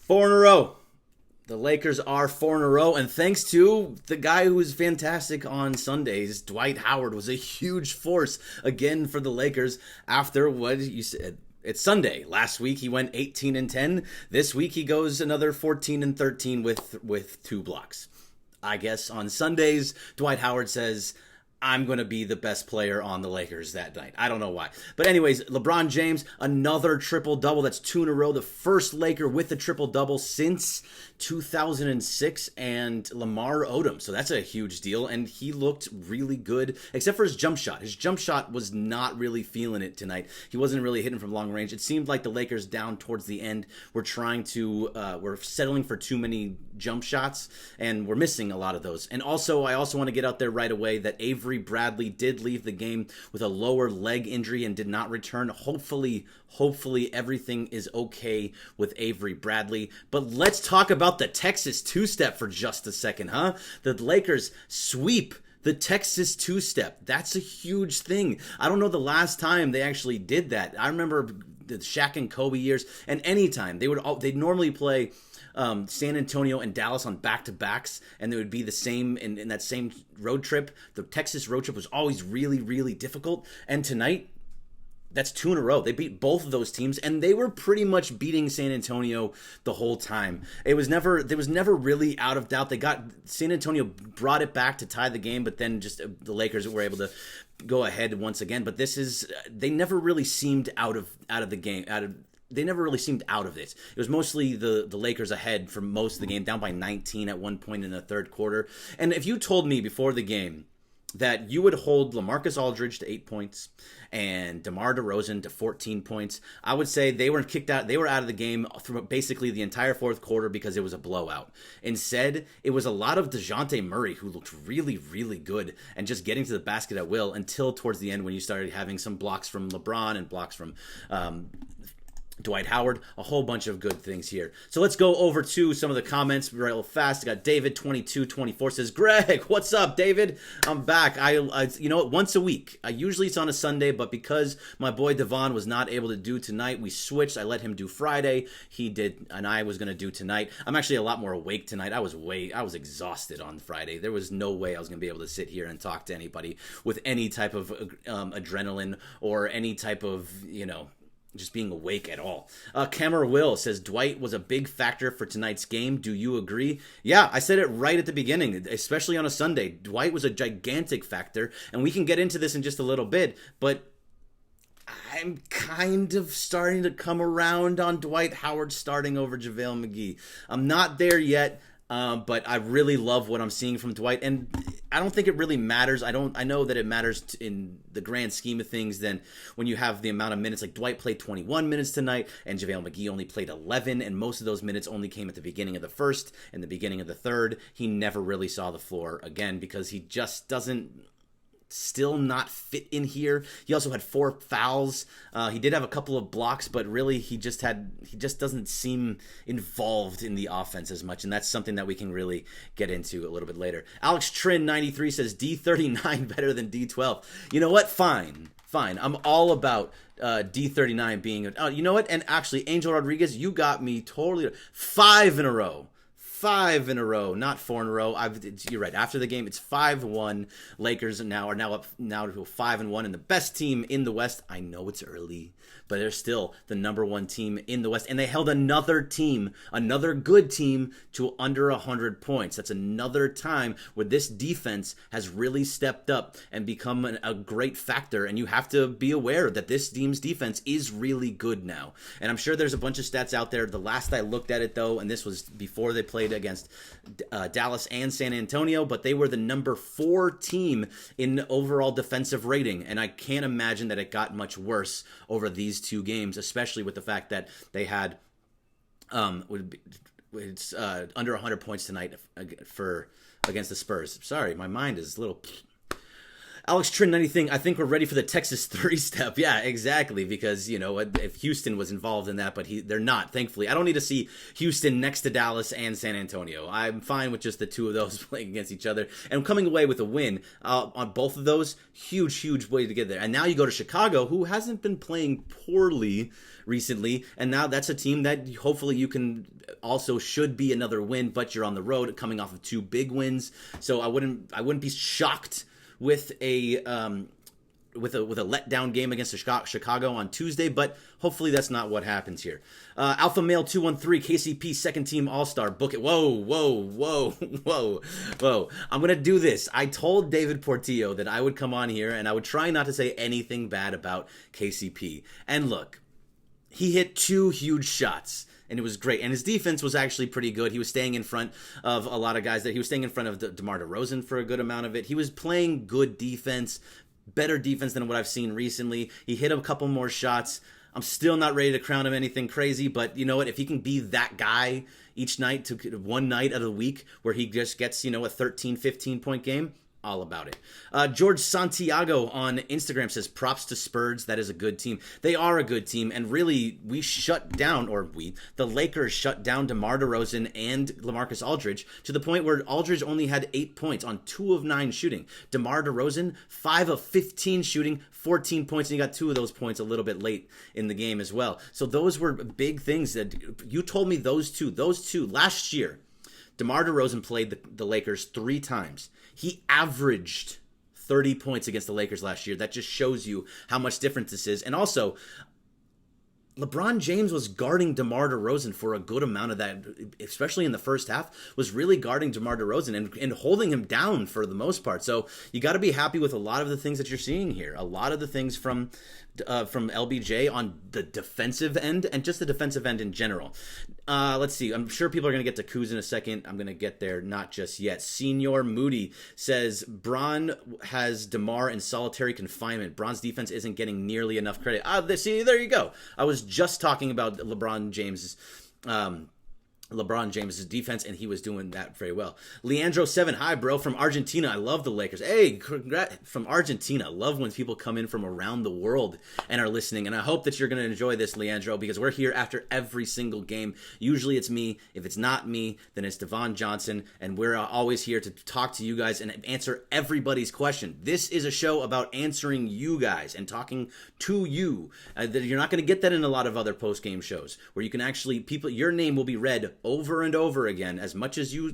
Four in a row. The Lakers are 4 in a row, and thanks to the guy who was fantastic on Sundays, Dwight Howard was a huge force again for the Lakers after what you said. It's Sunday. Last week he went 18-10. This week he goes another 14-13 with 2 blocks. I guess on Sundays, Dwight Howard says, I'm going to be the best player on the Lakers that night. I don't know why. But anyways, LeBron James, another triple-double. That's 2 in a row. The first Laker with a triple-double since 2006, and Lamar Odom. So that's a huge deal, and he looked really good, except for his jump shot. His jump shot was not really feeling it tonight. He wasn't really hitting from long range. It seemed like the Lakers down towards the end were we're settling for too many jump shots, and we're missing a lot of those. And also, I also want to get out there right away that Avery Bradley did leave the game with a lower leg injury and did not return. Hopefully everything is okay with Avery Bradley. But let's talk about the Texas two-step for just a second, huh? The Lakers sweep the Texas two-step. That's a huge thing. I don't know the last time they actually did that. I remember the Shaq and Kobe years, and anytime they'd normally play San Antonio and Dallas on back-to-backs, and they would be the same in that same road trip. The Texas road trip was always really, really difficult, and tonight, that's 2 in a row. They beat both of those teams, and they were pretty much beating San Antonio the whole time. There was never really out of doubt. San Antonio brought it back to tie the game, but then just the Lakers were able to go ahead once again. But they never really seemed out of the game. They never really seemed out of it. It was mostly the Lakers ahead for most of the game, down by 19 at one point in the third quarter. And if you told me before the game that you would hold LaMarcus Aldridge to 8 points and DeMar DeRozan to 14 points, I would say they were kicked out. They were out of the game through basically the entire fourth quarter because it was a blowout. Instead, it was a lot of DeJounte Murray who looked really, really good and just getting to the basket at will until towards the end when you started having some blocks from LeBron and blocks from Dwight Howard, a whole bunch of good things here. So let's go over to some of the comments real fast. I got David2224 says, Greg, what's up, David? I'm back. I you know what? Once a week. Usually it's on a Sunday, but because my boy Devon was not able to do tonight, we switched. I let him do Friday. He did, and I was going to do tonight. I'm actually a lot more awake tonight. I was exhausted on Friday. There was no way I was going to be able to sit here and talk to anybody with any type of adrenaline or any type of, just being awake at all. Cameron Will says, Dwight was a big factor for tonight's game. Do you agree? Yeah, I said it right at the beginning, especially on a Sunday. Dwight was a gigantic factor, and we can get into this in just a little bit, but I'm kind of starting to come around on Dwight Howard starting over JaVale McGee. I'm not there yet. But I really love what I'm seeing from Dwight, and I don't think it really matters. I know that it matters in the grand scheme of things. Then when you have the amount of minutes, like Dwight played 21 minutes tonight, and JaVale McGee only played 11, and most of those minutes only came at the beginning of the first and the beginning of the third. He never really saw the floor again because he just doesn't. Still not fit in here. He also had 4 fouls. He did have a couple of blocks, but really he just doesn't seem involved in the offense as much, and that's something that we can really get into a little bit later. Alex Trin 93 says D39 better than D12. You know what? Fine. I'm all about D39 being you know what? And actually, Angel Rodriguez, you got me totally 5 in a row. 5 in a row, not 4 in a row. You're right. After the game, it's 5-1. Lakers are now up to 5-1, and the best team in the West. I know it's early, but they're still the number 1 team in the West, and they held another good team, to under 100 points. That's another time where this defense has really stepped up and become a great factor, and you have to be aware that this team's defense is really good now. And I'm sure there's a bunch of stats out there. The last I looked at it, though, and this was before they played played against Dallas and San Antonio, but they were the number 4 team in overall defensive rating, and I can't imagine that it got much worse over these 2 games, especially with the fact that they had it's under 100 points tonight against the Spurs. Sorry, my mind is a little... Alex Trin, anything? I think we're ready for the Texas 3-step. Yeah, exactly, because, if Houston was involved in that, but they're not, thankfully. I don't need to see Houston next to Dallas and San Antonio. I'm fine with just the 2 of those playing against each other. And coming away with a win on both of those, huge way to get there. And now you go to Chicago, who hasn't been playing poorly recently, and now that's a team that hopefully you can also should be another win, but you're on the road coming off of 2 big wins. So I wouldn't be shocked with a letdown game against Chicago on Tuesday, but hopefully that's not what happens here. Alpha Male 213, KCP second team All-Star, book it. Whoa. I'm gonna do this. I told David Portillo that I would come on here and I would try not to say anything bad about KCP. And look, he hit 2 huge shots. And it was great. And his defense was actually pretty good. He was staying in front of a lot of guys. He was staying in front of DeMar DeRozan for a good amount of it. He was playing good defense, better defense than what I've seen recently. He hit a couple more shots. I'm still not ready to crown him anything crazy, but you know what? If he can be that guy each night, to one night of the week where he just gets, a 13, 15-point game, all about it. George Santiago on Instagram says, props to Spurs. That is a good team. They are a good team. And really, the Lakers shut down DeMar DeRozan and LaMarcus Aldridge to the point where Aldridge only had 8 points on 2 of 9 shooting. DeMar DeRozan, 5 of 15 shooting, 14 points, and he got 2 of those points a little bit late in the game as well. So those were big things that you told me those two last year. DeMar DeRozan played the Lakers 3 times. He averaged 30 points against the Lakers last year. That just shows you how much different this is. And also, LeBron James was guarding DeMar DeRozan for a good amount of that, especially in the first half, was really guarding DeMar DeRozan and holding him down for the most part. So you got to be happy with a lot of the things that you're seeing here. A lot of the things from LBJ on the defensive end and just the defensive end in general. Let's see. I'm sure people are going to get to Kuz in a second. I'm going to get there, not just yet. Senior Moody says, Bron has DeMar in solitary confinement. Bron's defense isn't getting nearly enough credit. See, there you go. I was just talking about LeBron James's defense, and he was doing that very well. Leandro7, hi, bro, from Argentina. I love the Lakers. Hey, congrats from Argentina. Love when people come in from around the world and are listening, and I hope that you're going to enjoy this, Leandro, because we're here after every single game. Usually it's me. If it's not me, then it's Devon Johnson, and we're always here to talk to you guys and answer everybody's question. This is a show about answering you guys and talking to you. You're not going to get that in a lot of other post-game shows where you can actually, your name will be read over and over again. As much as you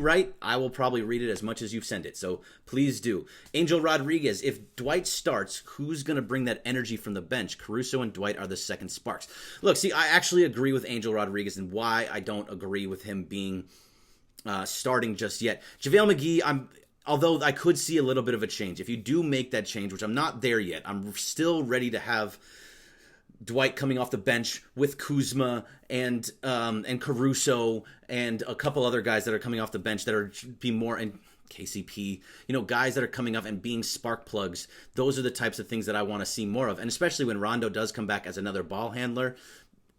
write, I will probably read it as much as you send it. So please do. Angel Rodriguez, if Dwight starts, who's going to bring that energy from the bench? Caruso and Dwight are the second sparks. Look, see, I actually agree with Angel Rodriguez and why I don't agree with him being starting just yet. JaVale McGee, although I could see a little bit of a change. If you do make that change, which I'm not there yet, I'm still ready to have Dwight coming off the bench with Kuzma and Caruso and a couple other guys that are coming off the bench that are be more and KCP, guys that are coming up and being spark plugs. Those are the types of things that I want to see more of, and especially when Rondo does come back as another ball handler.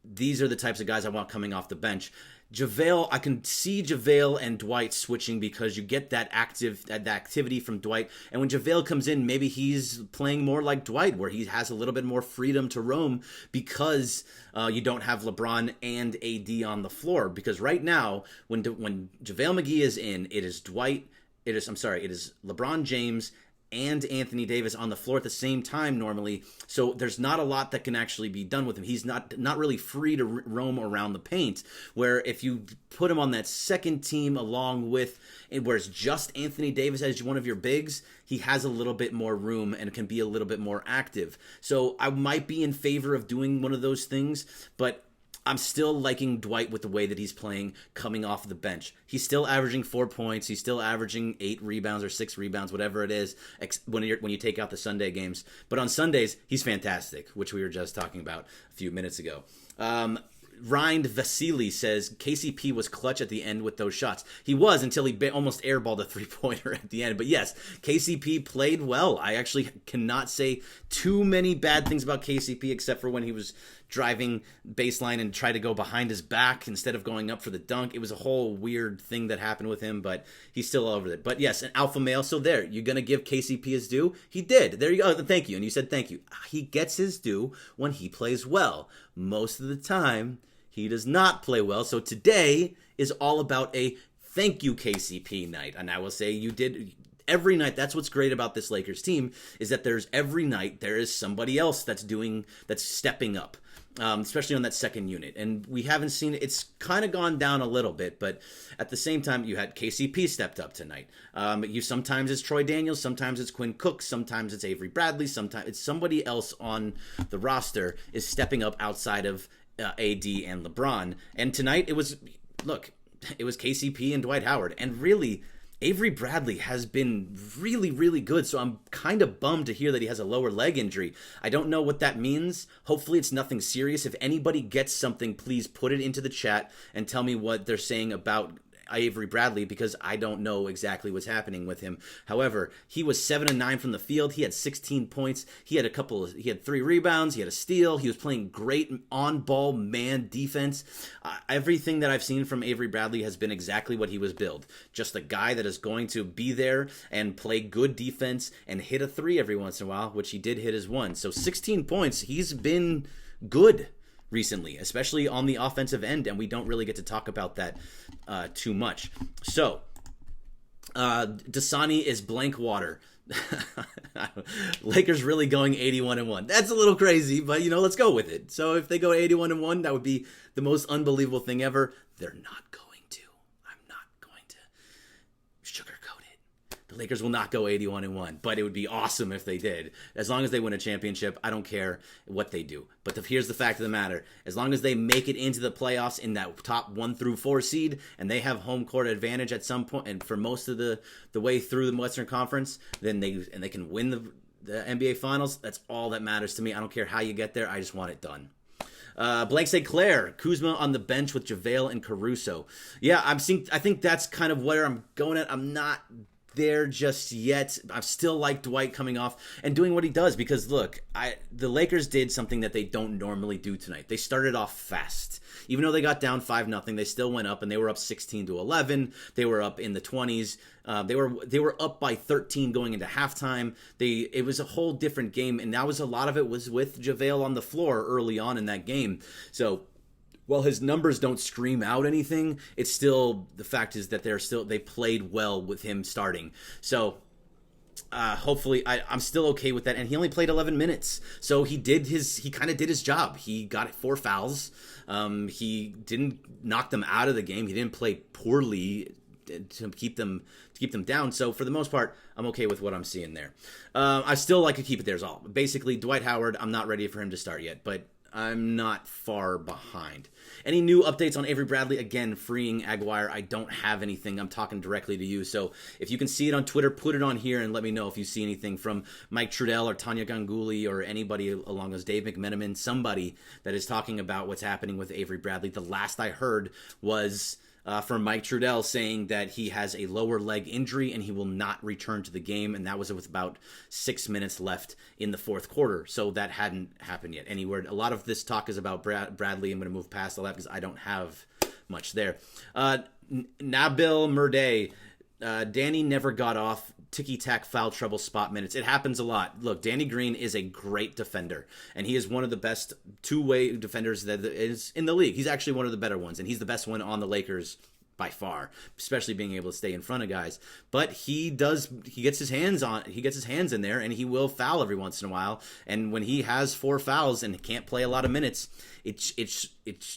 These are the types of guys I want coming off the bench. JaVale, I can see JaVale and Dwight switching because you get that activity from Dwight. And when JaVale comes in, maybe he's playing more like Dwight, where he has a little bit more freedom to roam because you don't have LeBron and AD on the floor. Because right now, when JaVale McGee is in, it is LeBron James and Anthony Davis on the floor at the same time normally, so there's not a lot that can actually be done with him. He's not really free to roam around the paint, where if you put him on that second team along with, where it's just Anthony Davis as one of your bigs, he has a little bit more room and can be a little bit more active. So I might be in favor of doing one of those things, but I'm still liking Dwight with the way that he's playing coming off the bench. He's still averaging 4 points. He's still averaging 8 rebounds or 6 rebounds, whatever it is, when you take out the Sunday games. But on Sundays, he's fantastic, which we were just talking about a few minutes ago. Rind Vasily says KCP was clutch at the end with those shots. He was until he almost airballed a three-pointer at the end. But yes, KCP played well. I actually cannot say too many bad things about KCP except for when he was driving baseline and tried to go behind his back instead of going up for the dunk. It was a whole weird thing that happened with him, but he's still over it. But yes, an alpha male. So there, you're going to give KCP his due? He did. There you go. Thank you. And you said thank you. He gets his due when he plays well. Most of the time, he does not play well. So today is all about a thank you KCP night. And I will say you did every night. That's what's great about this Lakers team, is that there's every night there is somebody else that's stepping up. Especially on that second unit. And we haven't seen it. It's kind of gone down a little bit, but at the same time, you had KCP stepped up tonight. Sometimes it's Troy Daniels, sometimes it's Quinn Cook, sometimes it's Avery Bradley, sometimes it's somebody else on the roster is stepping up outside of AD and LeBron. And tonight it was KCP and Dwight Howard. And really, Avery Bradley has been really, really good, so I'm kind of bummed to hear that he has a lower leg injury. I don't know what that means. Hopefully it's nothing serious. If anybody gets something, please put it into the chat and tell me what they're saying about Avery Bradley, because I don't know exactly what's happening with him. However, he was 7-9 from the field. He had 16 points. He had 3 rebounds. He had a steal. He was playing great on-ball man defense. Everything that I've seen from Avery Bradley has been exactly what he was billed. Just a guy that is going to be there and play good defense and hit a 3 every once in a while, which he did hit his 1. So 16 points. He's been good recently, especially on the offensive end, and we don't really get to talk about that too much. So, Dasani is blank water. Lakers really going 81-1. That's a little crazy, but let's go with it. So if they go 81-1, that would be the most unbelievable thing ever. They're not going to. I'm not going to sugarcoat it. The Lakers will not go 81-1, but it would be awesome if they did. As long as they win a championship, I don't care what they do. But here's the fact of the matter. As long as they make it into the playoffs in that top 1 through 4 seed, and they have home court advantage at some point, and for most of the way through the Western Conference, then they can win the NBA Finals. That's all that matters to me. I don't care how you get there. I just want it done. Blank St. Clair, Kuzma on the bench with JaVale and Caruso. Yeah, I think that's kind of where I'm going at. I'm not there just yet. I still like Dwight coming off and doing what he does, because look, the Lakers did something that they don't normally do tonight. They started off fast. Even though they got down 5-0, they still went up, and they were up 16-11. They were up in the 20s. They were up by 13 going into halftime. It was a whole different game, and a lot of it was with JaVale on the floor early on in that game. So while his numbers don't scream out anything, it's still, the fact is that they played well with him starting. So hopefully I'm still okay with that. And he only played 11 minutes. So he kind of did his job. He got 4 fouls. He didn't knock them out of the game. He didn't play poorly to keep them down. So for the most part, I'm okay with what I'm seeing there. I still like to keep it there as all. Basically, Dwight Howard, I'm not ready for him to start yet, but I'm not far behind. Any new updates on Avery Bradley? Again, freeing Aguirre. I don't have anything. I'm talking directly to you. So if you can see it on Twitter, put it on here and let me know if you see anything from Mike Trudell or Tanya Ganguly or anybody along those, Dave McMenamin, somebody that is talking about what's happening with Avery Bradley. The last I heard was from Mike Trudell saying that he has a lower leg injury and he will not return to the game, and that was with about 6 minutes left in the fourth quarter. So that hadn't happened yet anywhere. A lot of this talk is about Bradley. I'm going to move past all that because I don't have much there. Nabil Murday, Danny never got off ticky-tack foul trouble spot minutes. It happens a lot. Look, Danny Green is a great defender, and he is one of the best two-way defenders that is in the league. He's actually one of the better ones, and he's the best one on the Lakers by far, especially being able to stay in front of guys. But he gets his hands in there, and he will foul every once in a while. And when he has 4 fouls and can't play a lot of minutes, it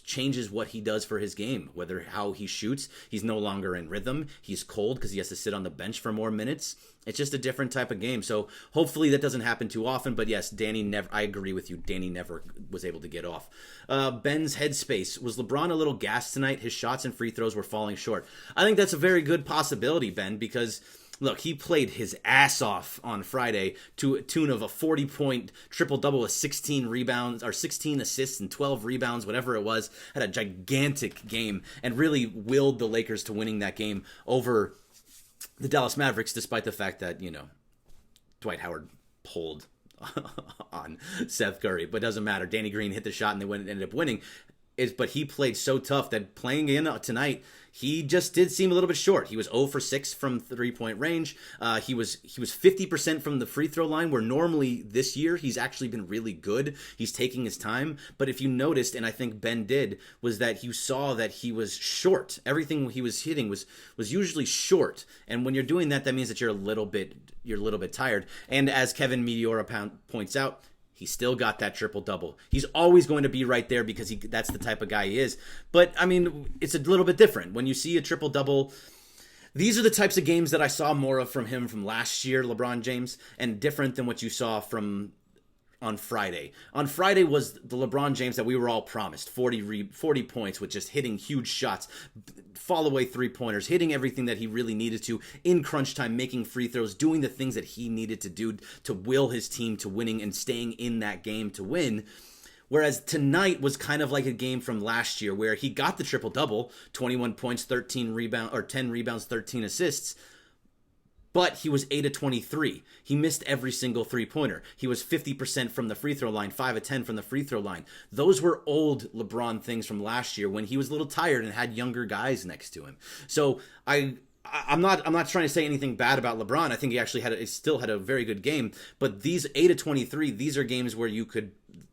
changes what he does for his game, how he shoots. He's no longer in rhythm. He's cold because he has to sit on the bench for more minutes. It's just a different type of game. So hopefully that doesn't happen too often. But yes, I agree with you. Danny never was able to get off. Ben's headspace. Was LeBron a little gassed tonight? His shots and free throws were falling short. I think that's a very good possibility, Ben, because look, he played his ass off on Friday to a tune of a 40-point triple-double with 16 rebounds, or 16 assists and 12 rebounds, whatever it was. Had a gigantic game and really willed the Lakers to winning that game over the Dallas Mavericks, despite the fact that, Dwight Howard pulled on Seth Curry. But it doesn't matter. Danny Green hit the shot and they ended up winning. But he played so tough that playing in tonight, he just did seem a little bit short. He was 0 for 6 from 3-point range. He was 50% from the free throw line, where normally this year he's actually been really good. He's taking his time. But if you noticed, and I think Ben did, was that you saw that he was short. Everything he was hitting was usually short. And when you're doing that, that means that you're a little bit tired. And as Kevin Meteora points out, he still got that triple-double. He's always going to be right there because that's the type of guy he is. But, I mean, it's a little bit different. When you see a triple-double, these are the types of games that I saw more of from him from last year, LeBron James, and different than what you saw from on Friday. On Friday was the LeBron James that we were all promised. 40 points with just hitting huge shots, fall-away three-pointers, hitting everything that he really needed to in crunch time, making free throws, doing the things that he needed to do to will his team to winning and staying in that game to win. Whereas tonight was kind of like a game from last year where he got the triple-double, 21 points, 10 rebounds, 13 assists, but he was 8 of 23. He missed every single three-pointer. He was 50% from the free throw line, 5 of 10 from the free throw line. Those were old LeBron things from last year when he was a little tired and had younger guys next to him. So I'm not trying to say anything bad about LeBron. I think he actually still had a very good game. But these 8 of 23, these are games where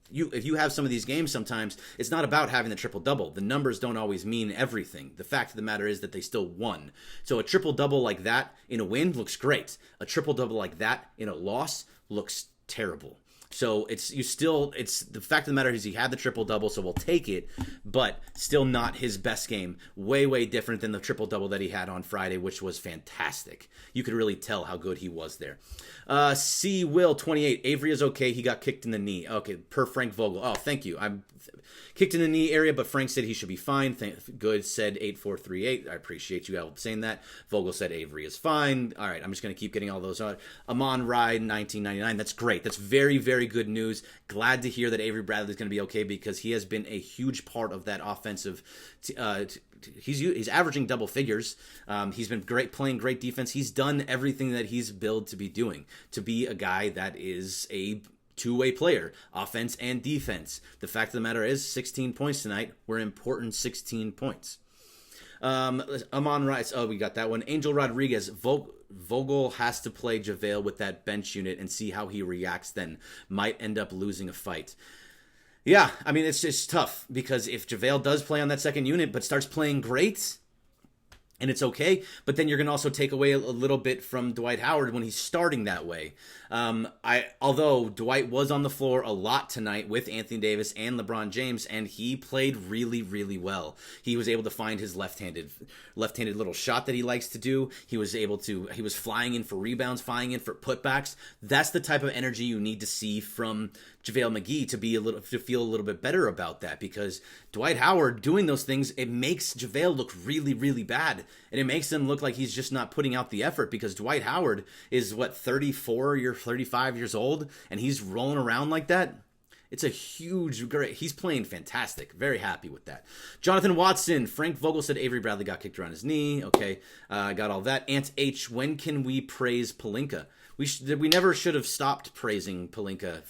if you have some of these games sometimes, it's not about having the triple-double. The numbers don't always mean everything. The fact of the matter is that they still won. So a triple-double like that in a win looks great. A triple-double like that in a loss looks terrible. So it's the fact of the matter is he had the triple-double, so we'll take it, but still not his best game. Way, way different than the triple-double that he had on Friday, which was fantastic. You could really tell how good he was there. C. Will, 28. Avery is okay. He got kicked in the knee. Okay, per Frank Vogel. Oh, thank you. I'm kicked in the knee area, but Frank said he should be fine. Good, said 8438. I appreciate you all saying that. Vogel said Avery is fine. All right, I'm just going to keep getting all those out. Amon Ride, 1999. That's great. That's very, very good news. Glad to hear that Avery Bradley is going to be okay because he has been a huge part of that offensive. He's averaging double figures. He's been playing great defense. He's done everything that he's billed to be doing, to be a guy that is a two-way player, offense and defense. The fact of the matter is 16 points tonight were important 16 points. Amon Rice, we got that one. Angel Rodriguez, Vogel has to play JaVale with that bench unit and see how he reacts then. Might end up losing a fight. Yeah, I mean, it's just tough because if JaVale does play on that second unit but starts playing great, and it's okay, but then you're going to also take away a little bit from Dwight Howard when he's starting that way. Although Dwight was on the floor a lot tonight with Anthony Davis and LeBron James, and he played really, really well. He was able to find his left-handed little shot that he likes to do. He was flying in for rebounds, flying in for putbacks. That's the type of energy you need to see from JaVale McGee to feel a little bit better about that, because Dwight Howard doing those things, it makes JaVale look really, really bad. And it makes him look like he's just not putting out the effort, because Dwight Howard is 35 years old, and he's rolling around like that. It's a he's playing fantastic. Very happy with that. Jonathan Watson, Frank Vogel said Avery Bradley got kicked around his knee. Okay, I got all that. Ant H, when can we praise Pelinka? We never should have stopped praising Pelinka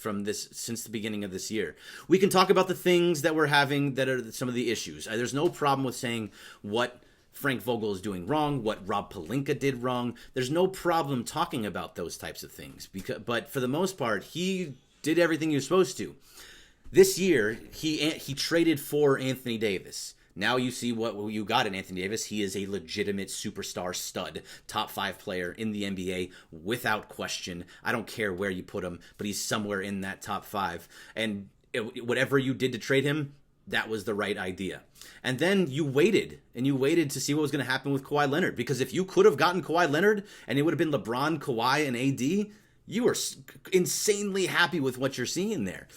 since the beginning of this year. We can talk about the things that we're having that are some of the issues. There's no problem with saying what Frank Vogel is doing wrong, what Rob Pelinka did wrong. There's no problem talking about those types of things. But for the most part, he did everything he was supposed to. This year, he traded for Anthony Davis. Now you see what you got in Anthony Davis. He is a legitimate superstar stud, top 5 player in the NBA without question. I don't care where you put him, but he's somewhere in that top 5. And whatever you did to trade him, that was the right idea. And then you waited to see what was going to happen with Kawhi Leonard. Because if you could have gotten Kawhi Leonard and it would have been LeBron, Kawhi, and AD, you were insanely happy with what you're seeing there.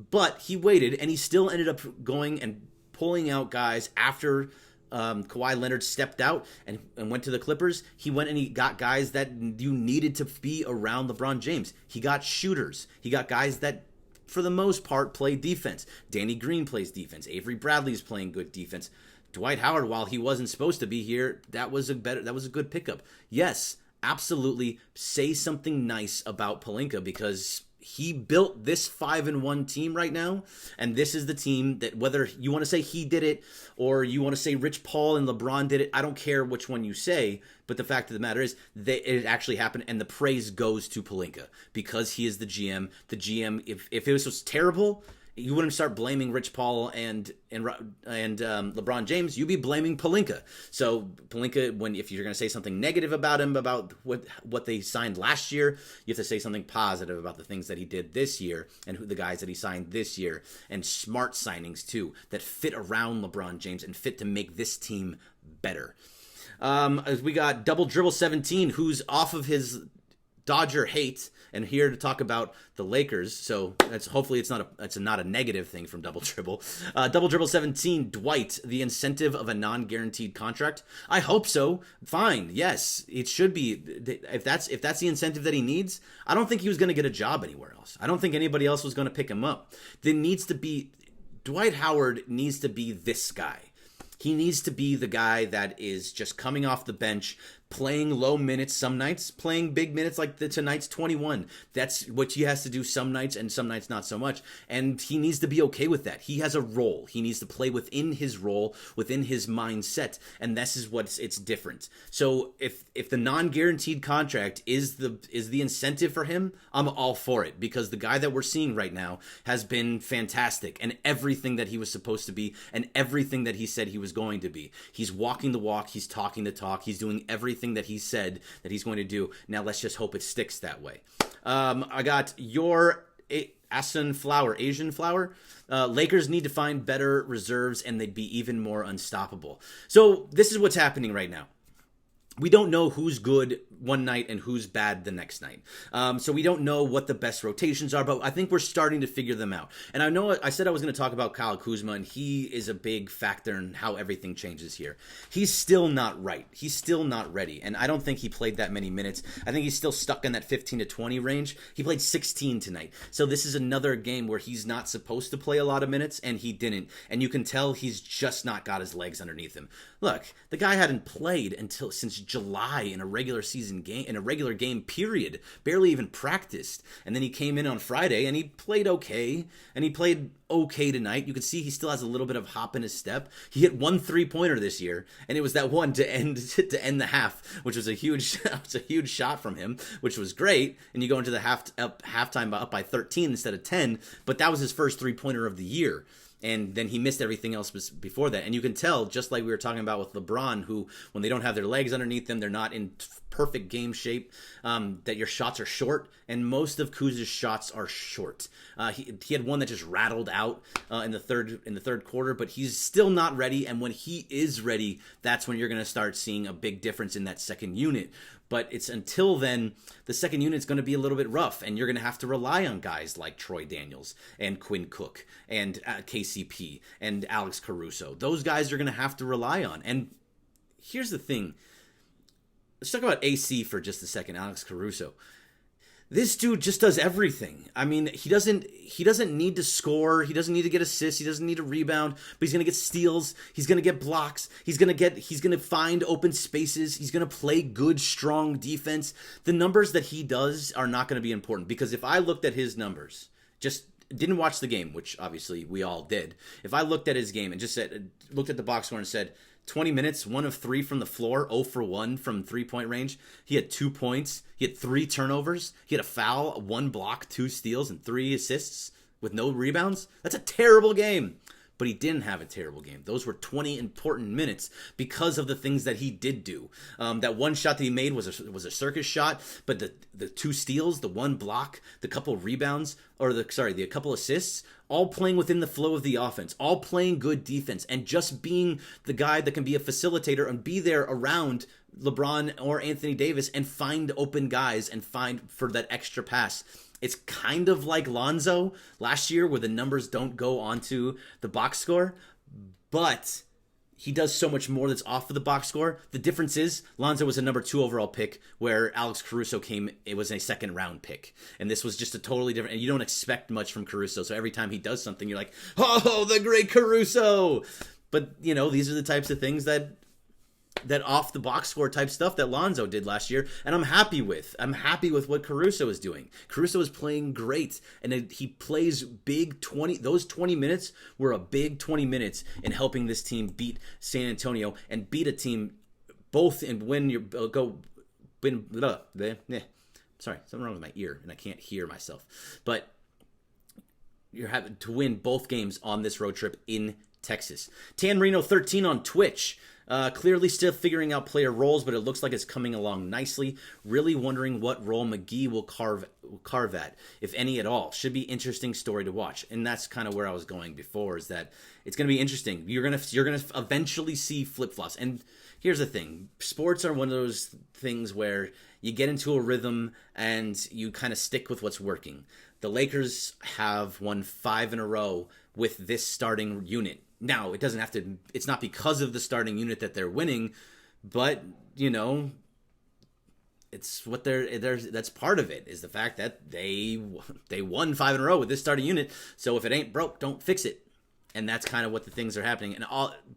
But he waited, and he still ended up going and pulling out guys after Kawhi Leonard stepped out and went to the Clippers, he went and he got guys that you needed to be around LeBron James. He got shooters. He got guys that, for the most part, play defense. Danny Green plays defense. Avery Bradley's playing good defense. Dwight Howard, while he wasn't supposed to be here, that was a good pickup. Yes, absolutely. Say something nice about Pelinka, because he built this 5-1 team right now, and this is the team that, whether you want to say he did it or you want to say Rich Paul and LeBron did it, I don't care which one you say, but the fact of the matter is that it actually happened, and the praise goes to Pelinka because he is the GM. The GM, if this was terrible, you wouldn't start blaming Rich Paul and LeBron James. You'd be blaming Pelinka. So Pelinka, if you're going to say something negative about him, about what they signed last year, you have to say something positive about the things that he did this year and the guys that he signed this year, and smart signings too that fit around LeBron James and fit to make this team better. We got Double Dribble 17, who's off of his Dodger hate and here to talk about the Lakers. So hopefully it's not a negative thing from Double Dribble. Double Dribble 17, Dwight, the incentive of a non-guaranteed contract. I hope so. Fine. Yes, it should be. If that's the incentive that he needs, I don't think he was going to get a job anywhere else. I don't think anybody else was going to pick him up. Dwight Howard needs to be this guy. He needs to be the guy that is just coming off the bench, playing low minutes some nights, playing big minutes like tonight's 21. That's what he has to do some nights, and some nights not so much. And he needs to be okay with that. He has a role. He needs to play within his role, within his mindset, and this is it's different. So if the non-guaranteed contract is the incentive for him, I'm all for it, because the guy that we're seeing right now has been fantastic, and everything that he was supposed to be, and everything that he said he was going to be. He's walking the walk. He's talking the talk. He's doing everything that he said that he's going to do. Now let's just hope it sticks that way. I got your Asian Flower. Lakers need to find better reserves, and they'd be even more unstoppable. So this is what's happening right now. We don't know who's good one night and who's bad the next night. So we don't know what the best rotations are, but I think we're starting to figure them out. And I know I said I was going to talk about Kyle Kuzma, and he is a big factor in how everything changes here. He's still not right. He's still not ready. And I don't think he played that many minutes. I think he's still stuck in that 15 to 20 range. He played 16 tonight. So this is another game where he's not supposed to play a lot of minutes, and he didn't. And you can tell he's just not got his legs underneath him. Look, the guy hadn't played since July in a regular season game, in a regular game period, barely even practiced. And then he came in on Friday and he played okay, and he played okay tonight. You could see he still has a little bit of hop in his step. He hit 1 3-pointer this year, and it was that one to end the half, which was a huge shot from him, which was great. And you go into the halftime up by 13 instead of 10, but that was his first 3-pointer of the year. And then he missed everything else before that. And you can tell, just like we were talking about with LeBron, who, when they don't have their legs underneath them, they're not in perfect game shape, that your shots are short. And most of Kuz's shots are short. He had one that just rattled out in the third quarter, but he's still not ready. And when he is ready, that's when you're going to start seeing a big difference in that second unit. But it's until then, the second unit's going to be a little bit rough, and you're going to have to rely on guys like Troy Daniels and Quinn Cook and KCP and Alex Caruso. Those guys you're going to have to rely on. And here's the thing. Let's talk about AC for just a second, Alex Caruso. This dude just does everything. I mean, he doesn't need to score. He doesn't need to get assists. He doesn't need to rebound, but he's going to get steals. He's going to get blocks. He's going to find open spaces. He's going to play good, strong defense. The numbers that he does are not going to be important, because if I looked at his numbers, just didn't watch the game, which obviously we all did. If I looked at his game and just looked at the box score and said, 20 minutes, 1 of 3 from the floor, 0 for 1 from 3-point range. He had 2 points. He had 3 turnovers. He had a foul, 1 block, 2 steals, and 3 assists with no rebounds. That's a terrible game. But he didn't have a terrible game. Those were 20 important minutes because of the things that he did do. That one shot that he made was a circus shot, but the 2 steals, the 1 block, the couple rebounds, the couple assists, all playing within the flow of the offense, all playing good defense, and just being the guy that can be a facilitator and be there around LeBron or Anthony Davis and find open guys and find for that extra pass. It's kind of like Lonzo last year, where the numbers don't go onto the box score, but he does so much more that's off of the box score. The difference is Lonzo was a number 2 overall pick, where Alex Caruso it was a second round pick. And this was just a totally different, and you don't expect much from Caruso. So every time he does something, you're like, oh, the great Caruso. But, these are the types of things that off the box score type stuff that Lonzo did last year, and I'm happy with what Caruso is doing. Caruso is playing great, and he plays big 20. Those 20 minutes were a big 20 minutes in helping this team beat San Antonio and beat a team both and when you go win. Sorry, something wrong with my ear and I can't hear myself. But you're having to win both games on this road trip in Texas. Tan Reno 13 on Twitch. Clearly still figuring out player roles, but it looks like it's coming along nicely. Really wondering what role McGee will carve at, if any at all. Should be interesting story to watch. And that's kind of where I was going before, is that it's going to be interesting. You're gonna eventually see flip-flops. And here's the thing. Sports are one of those things where you get into a rhythm and you kind of stick with what's working. The Lakers have won 5 in a row with this starting unit. Now, it's not because of the starting unit that they're winning, but, it's what that's part of it, is the fact that they won 5 in a row with this starting unit. So if it ain't broke, don't fix it. And that's kind of what the things are happening. And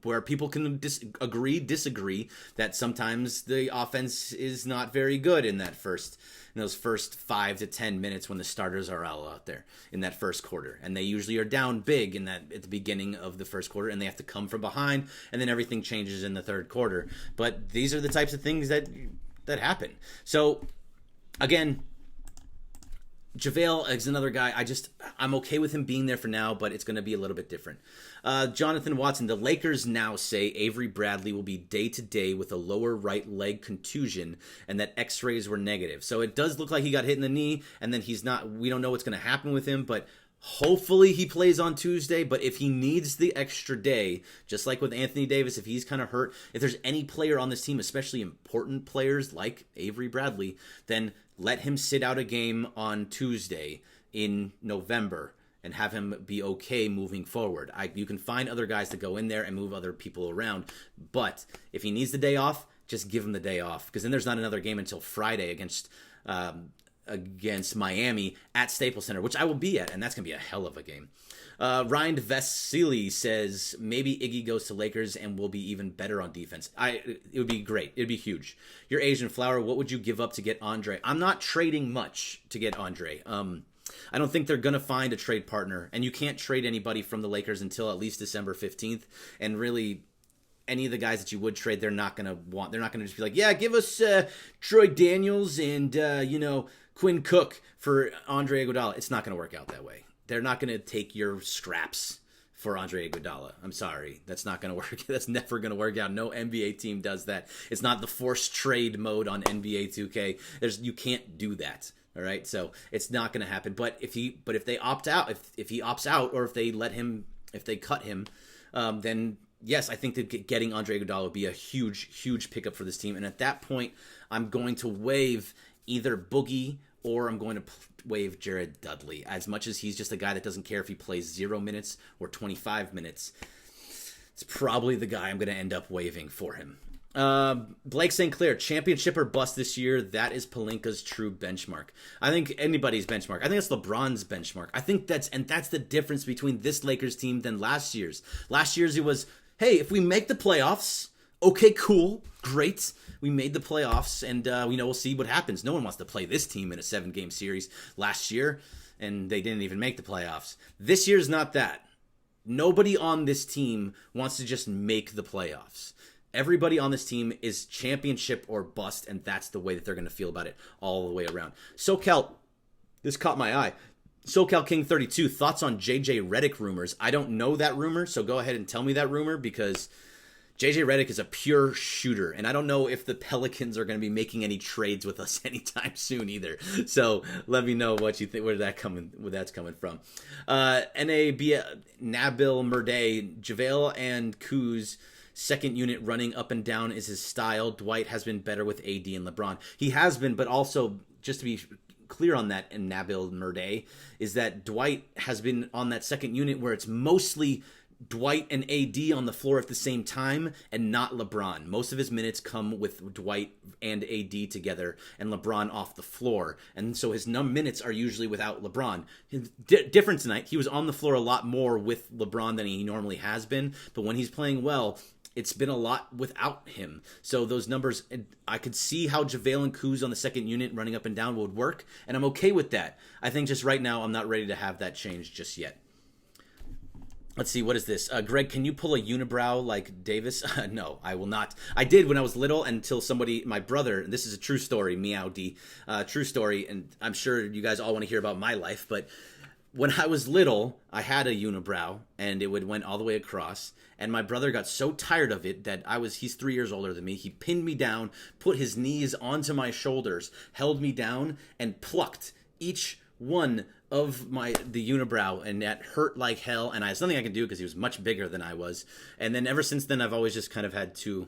where people can disagree that sometimes the offense is not very good in those first 5 to 10 minutes when the starters are all out there in that first quarter. And they usually are down big at the beginning of the first quarter, and they have to come from behind, and then everything changes in the third quarter. But these are the types of things that happen. So, again, JaVale is another guy. I'm okay with him being there for now, but it's going to be a little bit different. Jonathan Watson, the Lakers now say Avery Bradley will be day-to-day with a lower right leg contusion and that x-rays were negative. So it does look like he got hit in the knee, and then we don't know what's going to happen with him, but hopefully he plays on Tuesday. But if he needs the extra day, just like with Anthony Davis, if he's kind of hurt, if there's any player on this team, especially important players like Avery Bradley, then let him sit out a game on Tuesday in November and have him be okay moving forward. You can find other guys to go in there and move other people around. But if he needs the day off, just give him the day off, because then there's not another game until Friday against Miami at Staples Center, which I will be at, and that's going to be a hell of a game. Ryan Vesili says maybe Iggy goes to Lakers and will be even better on defense. It would be great. It would be huge. Your Asian Flower, what would you give up to get Andre? I'm not trading much to get Andre. I don't think they're going to find a trade partner, and you can't trade anybody from the Lakers until at least December 15th. And really, any of the guys that you would trade, they're not going to just be like, yeah, give us Troy Daniels and, Quinn Cook for Andre Iguodala. It's not going to work out that way. They're not going to take your scraps for Andre Iguodala. I'm sorry. That's not going to work. That's never going to work out. No NBA team does that. It's not the forced trade mode on NBA 2K. You can't do that. All right. So it's not going to happen. But if they opt out, if he opts out, or if they cut him, then yes, I think that getting Andre Iguodala would be a huge, huge pickup for this team. And at that point, I'm going to waive either Boogie or I'm going to waive Jared Dudley. As much as he's just a guy that doesn't care if he plays 0 minutes or 25 minutes, it's probably the guy I'm going to end up waiving for him. Blake St. Clair, championship or bust this year. That is Pelinka's true benchmark. I think anybody's benchmark. I think that's LeBron's benchmark. I think that's the difference between this Lakers team than last year's. Last year's it was, hey, if we make the playoffs, okay, cool, great. We made the playoffs, and we'll see what happens. No one wants to play this team in a 7-game series last year, and they didn't even make the playoffs. This year's not that. Nobody on this team wants to just make the playoffs. Everybody on this team is championship or bust, and that's the way that they're going to feel about it all the way around. SoCal, this caught my eye. SoCal King 32, thoughts on JJ Redick rumors. I don't know that rumor, so go ahead and tell me that rumor, because JJ Redick is a pure shooter, and I don't know if the Pelicans are going to be making any trades with us anytime soon either. So let me know what you think, where that's coming from. Nabil Murday, JaVale and Kuz, second unit running up and down is his style. Dwight has been better with AD and LeBron. He has been, but also, just to be clear on that, and Nabil Murday, is that Dwight has been on that second unit where it's mostly Dwight and AD on the floor at the same time and not LeBron. Most of his minutes come with Dwight and AD together and LeBron off the floor. And so his minutes are usually without LeBron. Different tonight, he was on the floor a lot more with LeBron than he normally has been. But when he's playing well, it's been a lot without him. So those numbers, I could see how JaVale and Kuz on the second unit running up and down would work. And I'm okay with that. I think just right now, I'm not ready to have that change just yet. Let's see, what is this? Greg, can you pull a unibrow like Davis? No, I will not. I did when I was little until somebody, my brother, and this is a true story, Meow D, true story, and I'm sure you guys all want to hear about my life, but when I was little, I had a unibrow, and it went all the way across, and my brother got so tired of it that he's 3 years older than me, he pinned me down, put his knees onto my shoulders, held me down, and plucked each one of the unibrow, and that hurt like hell, and I had nothing I could do because he was much bigger than I was. And then ever since then, I've always just kind of had two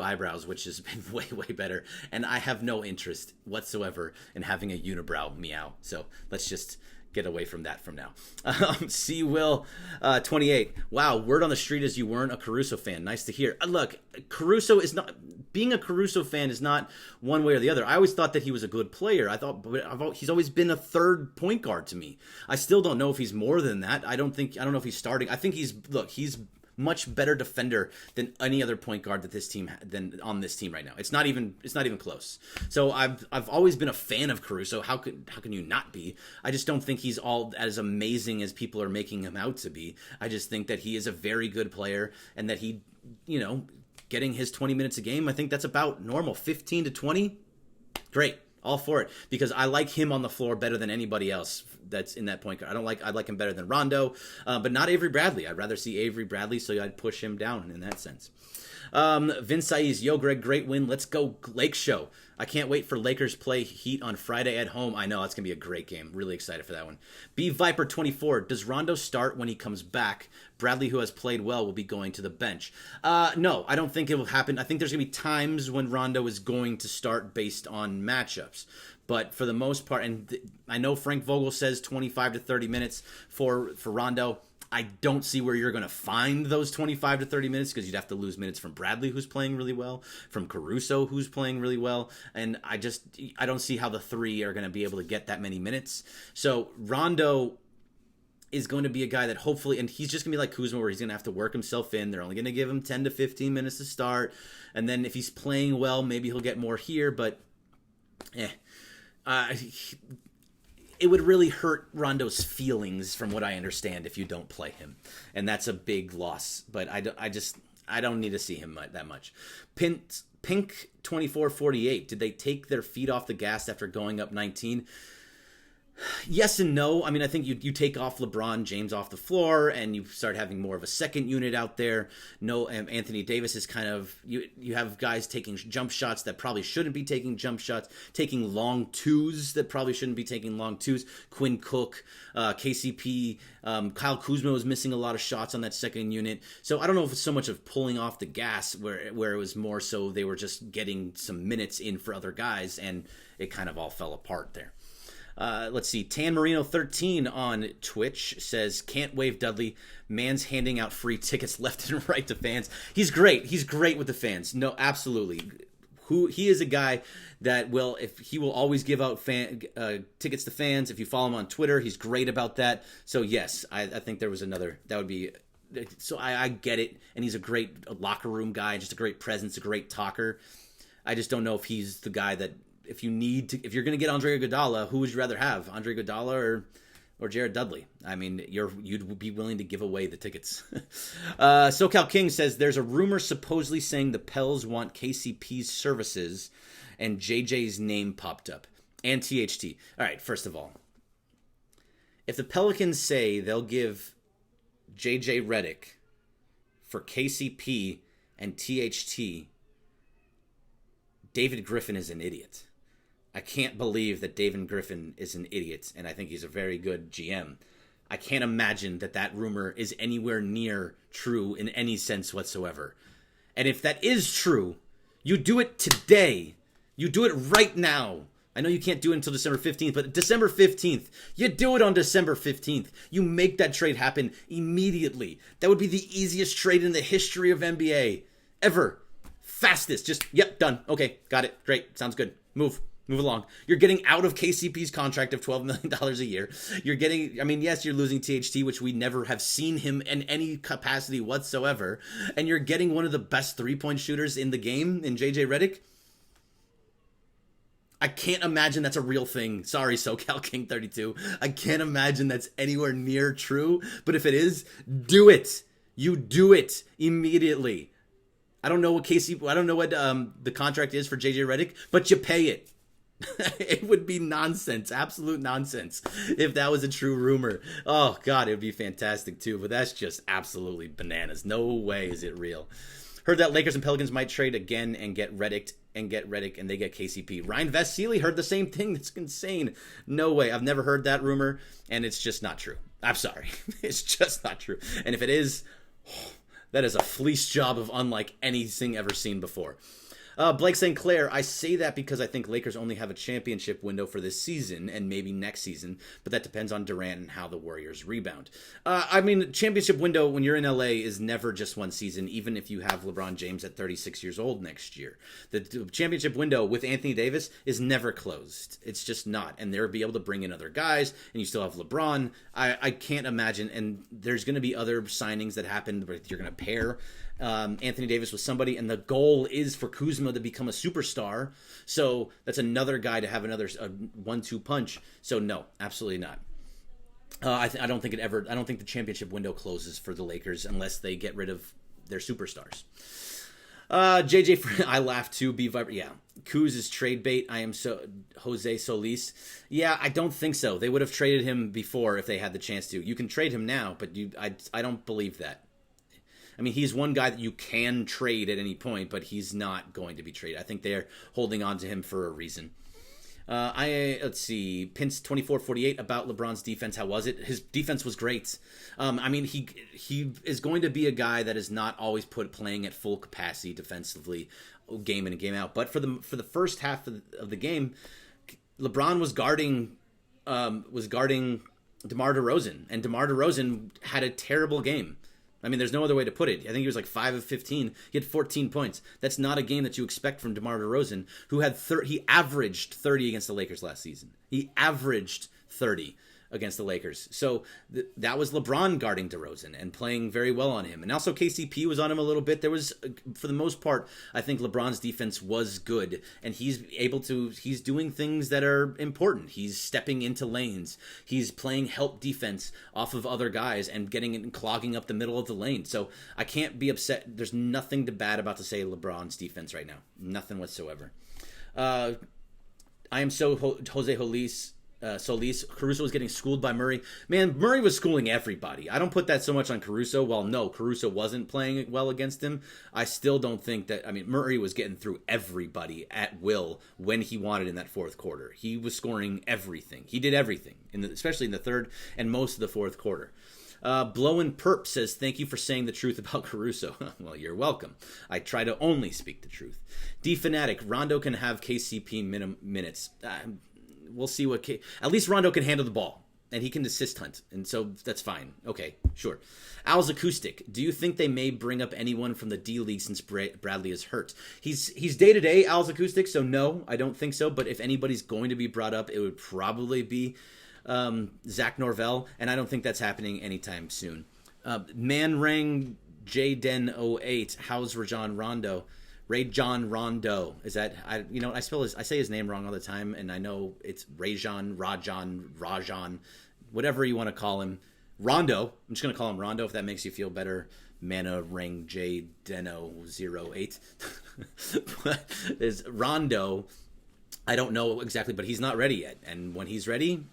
eyebrows, which has been way better, and I have no interest whatsoever in having a unibrow. Meow. So let's just get away from that from now. C. Will 28. Wow, word on the street is you weren't a Caruso fan. Nice to hear. Look, Caruso is not being a Caruso fan is not one way or the other. I always thought that he was a good player. He's always been a third point guard to me. I still don't know if he's more than that. I don't know if he's starting. I think he's much better defender than any other point guard than on this team right now. It's not even close. So I've always been a fan of Caruso. How can you not be? I just don't think he's all as amazing as people are making him out to be. I just think that he is a very good player, and that he, getting his 20 minutes a game, I think that's about normal. 15 to 20, great. All for it, because I like him on the floor better than anybody else that's in that point guard. I like him better than Rondo, but not Avery Bradley. I'd rather see Avery Bradley, so I'd push him down in that sense. Vince Saiz, yo, Greg, great win. Let's go Lake Show. I can't wait for Lakers play Heat on Friday at home. I know, that's going to be a great game. Really excited for that one. B Viper 24, does Rondo start when he comes back? Bradley, who has played well, will be going to the bench. No, I don't think it will happen. I think there's going to be times when Rondo is going to start based on matchups. But for the most part, and I know Frank Vogel says 25 to 30 minutes for Rondo. I don't see where you're going to find those 25 to 30 minutes, because you'd have to lose minutes from Bradley, who's playing really well, from Caruso, who's playing really well, and I don't see how the three are going to be able to get that many minutes. So Rondo is going to be a guy that hopefully, and he's just going to be like Kuzma, where he's going to have to work himself in. They're only going to give him 10 to 15 minutes to start, and then if he's playing well, maybe he'll get more here, but it would really hurt Rondo's feelings, from what I understand, if you don't play him, and that's a big loss. But I don't need to see him that much. Pink 2448. Did they take their feet off the gas after going up 19? Yes and no. I mean, I think you take off LeBron James off the floor, and you start having more of a second unit out there. No, Anthony Davis is kind of, you have guys taking jump shots that probably shouldn't be taking jump shots, taking long twos that probably shouldn't be taking long twos. Quinn Cook, KCP, Kyle Kuzma was missing a lot of shots on that second unit. So I don't know if it's so much of pulling off the gas, where it was more so they were just getting some minutes in for other guys, and it kind of all fell apart there. Let's see. Tan Marino 13 on Twitch says, can't wave Dudley. Man's handing out free tickets left and right to fans. He's great. He's great with the fans. No, absolutely. He is a guy that will always give out tickets to fans. If you follow him on Twitter, he's great about that. So yes, I think there was another, that would be, so I get it. And he's a great locker room guy, just a great presence, a great talker. I just don't know if he's the guy that, if you're going to get Andre Iguodala, who would you rather have, Andre Iguodala or Jared Dudley? I mean, you'd be willing to give away the tickets. SoCal King says there's a rumor supposedly saying the Pels want KCP's services, and JJ's name popped up, and THT. All right, first of all, if the Pelicans say they'll give JJ Redick for KCP and THT, David Griffin is an idiot. I can't believe that David Griffin is an idiot, and I think he's a very good GM. I can't imagine that rumor is anywhere near true in any sense whatsoever. And if that is true, you do it today. You do it right now. I know you can't do it until December 15th, but December 15th, you do it on December 15th. You make that trade happen immediately. That would be the easiest trade in the history of NBA ever. Fastest. Just, yep, done. Okay, got it. Great. Sounds good. Move along. You're getting out of KCP's contract of $12 million a year. You're getting, I mean, yes, you're losing THT, which we never have seen him in any capacity whatsoever. And you're getting one of the best three-point shooters in the game in JJ Redick. I can't imagine that's a real thing. Sorry, SoCal King 32. I can't imagine that's anywhere near true. But if it is, do it. You do it immediately. I don't know what the contract is for JJ Redick, but you pay it. It would be nonsense, absolute nonsense, if that was a true rumor. Oh, God, it would be fantastic, too. But that's just absolutely bananas. No way is it real. Heard that Lakers and Pelicans might trade again and get Redick, and they get KCP. Ryan Vesely heard the same thing. That's insane. No way. I've never heard that rumor, and it's just not true. I'm sorry. It's just not true. And if it is, that is a fleece job of unlike anything ever seen before. Blake St. Clair, I say that because I think Lakers only have a championship window for this season and maybe next season, but that depends on Durant and how the Warriors rebound. I mean, championship window when you're in LA is never just one season, even if you have LeBron James at 36 years old next year. The championship window with Anthony Davis is never closed. It's just not. And they'll be able to bring in other guys, and you still have LeBron. I can't imagine, and there's going to be other signings that happen, but you're going to pair Anthony Davis with somebody, and the goal is for Kuzma to become a superstar. So that's another guy to have another 1-2 punch. So no, absolutely not. I don't think the championship window closes for the Lakers unless they get rid of their superstars. JJ, I laugh too. Yeah, Kuz is trade bait. I am Jose Solis. Yeah, I don't think so. They would have traded him before if they had the chance to. You can trade him now, but I don't believe that. I mean, he's one guy that you can trade at any point, but he's not going to be traded. I think they're holding on to him for a reason. Let's see, Pince 2448 about LeBron's defense. How was it? His defense was great. I mean, he is going to be a guy that is not always playing at full capacity defensively, game in and game out. But for the first half of the game, LeBron was guarding DeMar DeRozan, and DeMar DeRozan had a terrible game. I mean, there's no other way to put it. I think he was like 5 of 15. He had 14 points. That's not a game that you expect from DeMar DeRozan, who had he averaged 30 against the Lakers last season. He averaged 30 against the Lakers. So that was LeBron guarding DeRozan and playing very well on him. And also KCP was on him a little bit. There was, for the most part, I think LeBron's defense was good. And he's doing things that are important. He's stepping into lanes. He's playing help defense off of other guys and getting and clogging up the middle of the lane. So I can't be upset. There's nothing bad about to say LeBron's defense right now. Nothing whatsoever. I am so Jose Solis. Caruso was getting schooled by Murray. Man, Murray was schooling everybody. I don't put that so much on Caruso. Well, no, Caruso wasn't playing well against him. I still don't think that. I mean, Murray was getting through everybody at will when he wanted in that fourth quarter. He was scoring everything. He did everything, especially in the third and most of the fourth quarter. Blowin' Perp says, thank you for saying the truth about Caruso. Well, you're welcome. I try to only speak the truth. D-Fanatic, Rondo can have KCP minutes. We'll see at least Rondo can handle the ball, and he can assist Hunt, and so that's fine. Okay, sure. Al's Acoustic, do you think they may bring up anyone from the D-League since Bradley is hurt? He's day-to-day, Al's Acoustic, so no, I don't think so, but if anybody's going to be brought up, it would probably be Zach Norvell, and I don't think that's happening anytime soon. Manrang Jden08, how's Rajon Rondo? Rajon Rondo. Is that I say his name wrong all the time, and I know it's Rajon, whatever you want to call him. Rondo. I'm just gonna call him Rondo if that makes you feel better. Mana Ring J Deno 08. But is Rondo. I don't know exactly, but he's not ready yet. And when he's ready,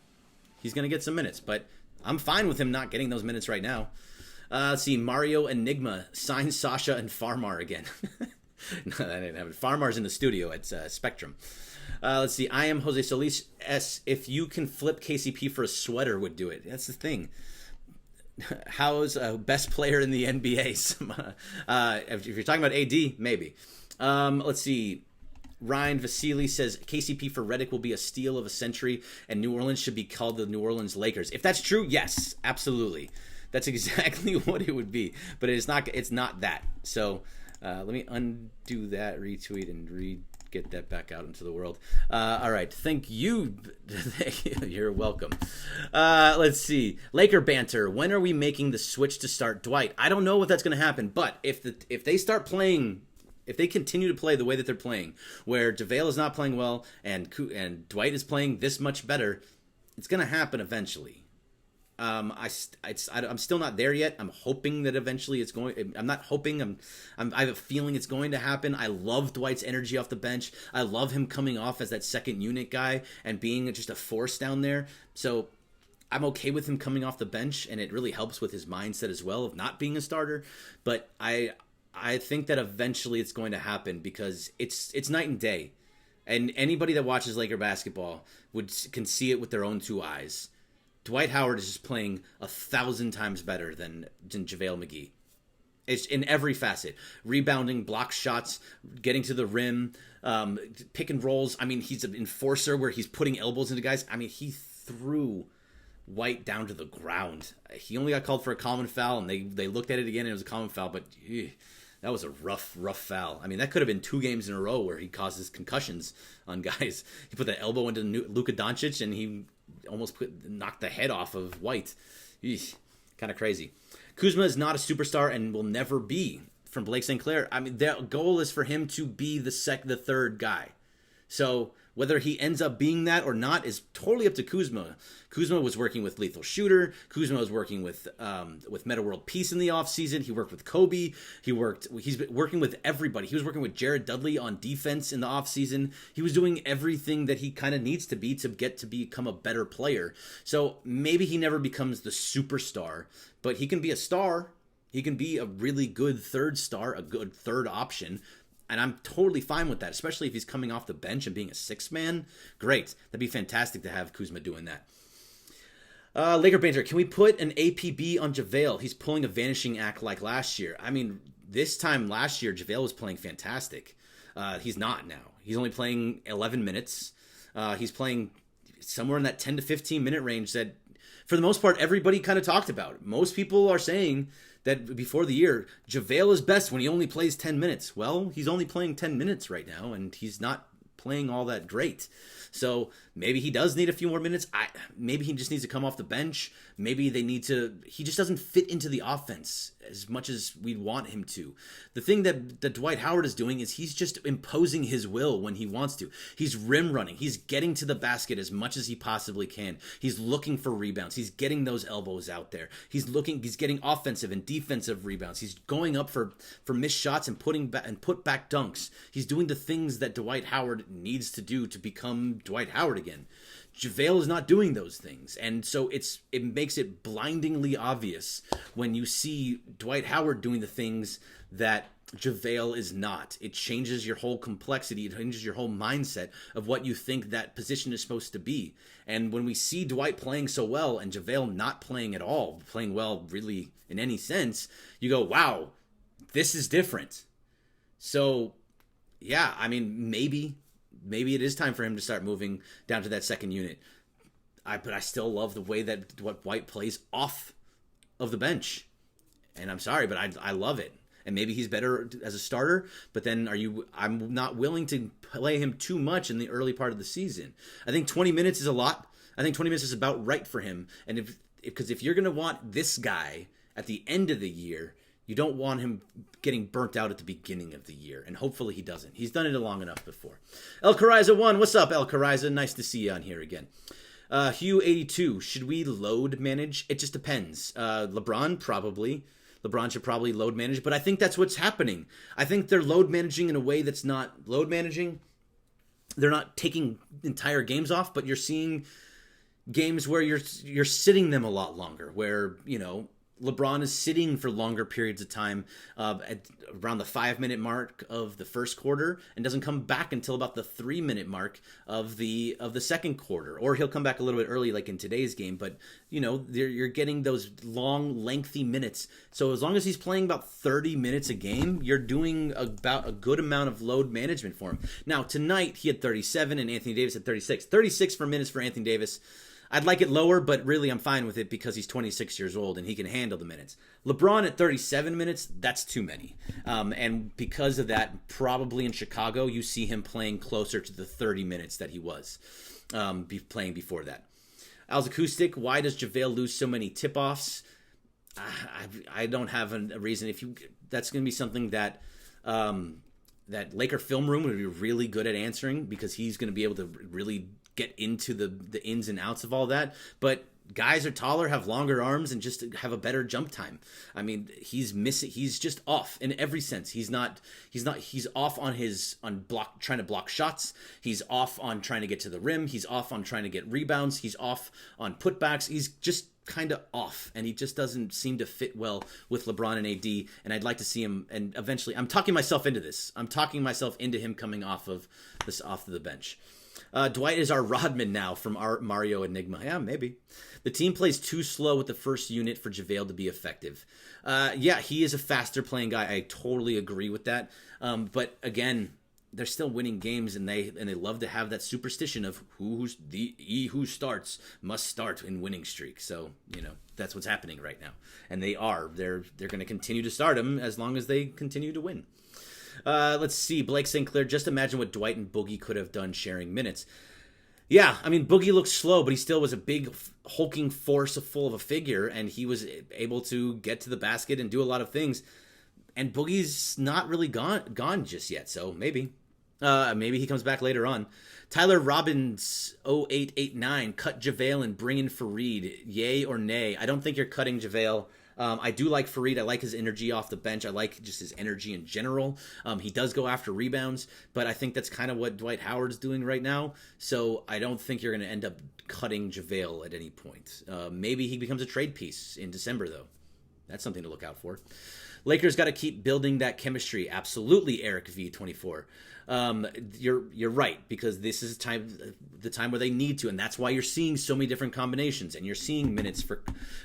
he's gonna get some minutes. But I'm fine with him not getting those minutes right now. Let's see, Mario Enigma, sign Sasha and Farmar again. No, that didn't happen. Farmar's in the studio at Spectrum. Let's see. I am Jose Solis S. If you can flip KCP for a sweater, would do it. That's the thing. How's best player in the NBA? If you're talking about AD, maybe. Let's see. Ryan Vasily says KCP for Redick will be a steal of a century, and New Orleans should be called the New Orleans Lakers. If that's true, yes, absolutely. That's exactly what it would be. But it's not. It's not that. So let me undo that retweet and get that back out into the world. All right. Thank you. You're welcome. Let's see. Laker banter. When are we making the switch to start Dwight? I don't know if that's going to happen, but if they start playing. If they continue to play the way that they're playing, where JaVale is not playing well and Dwight is playing this much better, it's going to happen eventually. I'm still not there yet. I'm hoping that eventually it's going. I'm not hoping. I have a feeling it's going to happen. I love Dwight's energy off the bench. I love him coming off as that second unit guy and being just a force down there. So I'm okay with him coming off the bench, and it really helps with his mindset as well of not being a starter. But I think that eventually it's going to happen because it's night and day. And anybody that watches Laker basketball can see it with their own two eyes. Dwight Howard is just playing 1,000 times better than JaVale McGee. It's in every facet. Rebounding, block shots, getting to the rim, pick and rolls. I mean, he's an enforcer where he's putting elbows into guys. I mean, he threw White down to the ground. He only got called for a common foul, and they looked at it again, and it was a common foul, but that was a rough foul. I mean, that could have been 2 games in a row where he causes concussions on guys. He put that elbow into Luka Doncic, and he almost knocked the head off of White. Kind of crazy. Kuzma is not a superstar and will never be, from Blake St. Clair. I mean, their goal is for him to be the third guy. So whether he ends up being that or not is totally up to Kuzma. Kuzma was working with Lethal Shooter. Kuzma was working with Meta World Peace in the offseason. He worked with Kobe. He's been working with everybody. He was working with Jared Dudley on defense in the offseason. He was doing everything that he kind of needs to be to get to become a better player. So maybe he never becomes the superstar, but he can be a star. He can be a really good third star, a good third option. And I'm totally fine with that, especially if he's coming off the bench and being a sixth man. Great. That'd be fantastic to have Kuzma doing that. Laker Banter, can we put an APB on JaVale? He's pulling a vanishing act like last year. I mean, this time last year, JaVale was playing fantastic. He's not now. He's only playing 11 minutes. He's playing somewhere in that 10 to 15 minute range that, for the most part, everybody kind of talked about. Most people are saying that before the year, JaVale is best when he only plays 10 minutes. Well, he's only playing 10 minutes right now, and he's not playing all that great. So maybe he does need a few more minutes. Maybe he just needs to come off the bench. Maybe he just doesn't fit into the offense as much as we want him to. The thing that Dwight Howard is doing is he's just imposing his will when he wants to. He's rim running. He's getting to the basket as much as he possibly can. He's looking for rebounds. He's getting those elbows out there. He's getting offensive and defensive rebounds. He's going up for missed shots and put back dunks. He's doing the things that Dwight Howard needs to do to become Dwight Howard again. JaVale is not doing those things, and so it makes it blindingly obvious when you see Dwight Howard doing the things that JaVale is not. It changes your whole complexity. It changes your whole mindset of what you think that position is supposed to be. And when we see Dwight playing so well and JaVale not playing at all, playing well really in any sense, you go, wow, this is different. So, yeah, I mean, maybe it is time for him to start moving down to that second unit. But I still love the way that what White plays off of the bench. And I'm sorry, but I love it. And maybe he's better as a starter, but then I'm not willing to play him too much in the early part of the season. I think 20 minutes is a lot. I think 20 minutes is about right for him. And because if you're going to want this guy at the end of the year, you don't want him getting burnt out at the beginning of the year, and hopefully he doesn't. He's done it long enough before. El Cariza 1, what's up, El Cariza? Nice to see you on here again. Hugh82, should we load manage? It just depends. LeBron, probably. LeBron should probably load manage, but I think that's what's happening. I think they're load managing in a way that's not load managing. They're not taking entire games off, but you're seeing games where you're sitting them a lot longer, where, LeBron is sitting for longer periods of time at around the 5-minute mark of the first quarter and doesn't come back until about the 3-minute mark of the second quarter. Or he'll come back a little bit early like in today's game, but you're getting those long, lengthy minutes. So as long as he's playing about 30 minutes a game, you're doing about a good amount of load management for him. Now, tonight he had 37 and Anthony Davis had 36. 36 for minutes for Anthony Davis. I'd like it lower, but really I'm fine with it because he's 26 years old and he can handle the minutes. LeBron at 37 minutes, that's too many. And because of that, probably in Chicago, you see him playing closer to the 30 minutes that he was playing before that. Al's Acoustic, why does JaVale lose so many tip-offs? I don't have a reason. That's going to be something that Laker film room would be really good at answering because he's going to be able to really get into the ins and outs of all that. But guys are taller, have longer arms, and just have a better jump time. I mean, he's just off in every sense. He's off on trying to block shots. He's off on trying to get to the rim. He's off on trying to get rebounds. He's off on putbacks. He's just kind of off, and he just doesn't seem to fit well with LeBron and AD, and I'd like to see him, and eventually, I'm talking myself into this. I'm talking myself into him coming off of the bench. Dwight is our Rodman now from our Mario Enigma. Yeah, maybe. The team plays too slow with the first unit for JaVale to be effective. Yeah, he is a faster playing guy. I totally agree with that. But again, they're still winning games, and they love to have that superstition of who starts must start in winning streak. So that's what's happening right now, and they're going to continue to start him as long as they continue to win. Let's see. Blake St. Clair, just imagine what Dwight and Boogie could have done sharing minutes. Yeah, I mean, Boogie looked slow, but he still was a big hulking force full of a figure, and he was able to get to the basket and do a lot of things. And Boogie's not really gone just yet, so maybe he comes back later on. Tyler Robbins 0889, cut JaVale and bring in Fareed. Yay or nay? I don't think you're cutting JaVale. I do like Fareed. I like his energy off the bench. I like just his energy in general. He does go after rebounds, but I think that's kind of what Dwight Howard's doing right now. So I don't think you're going to end up cutting JaVale at any point. Maybe he becomes a trade piece in December, though. That's something to look out for. Lakers got to keep building that chemistry. Absolutely, Eric V24. You're right, because this is the time where they need to, and that's why you're seeing so many different combinations, and you're seeing minutes for.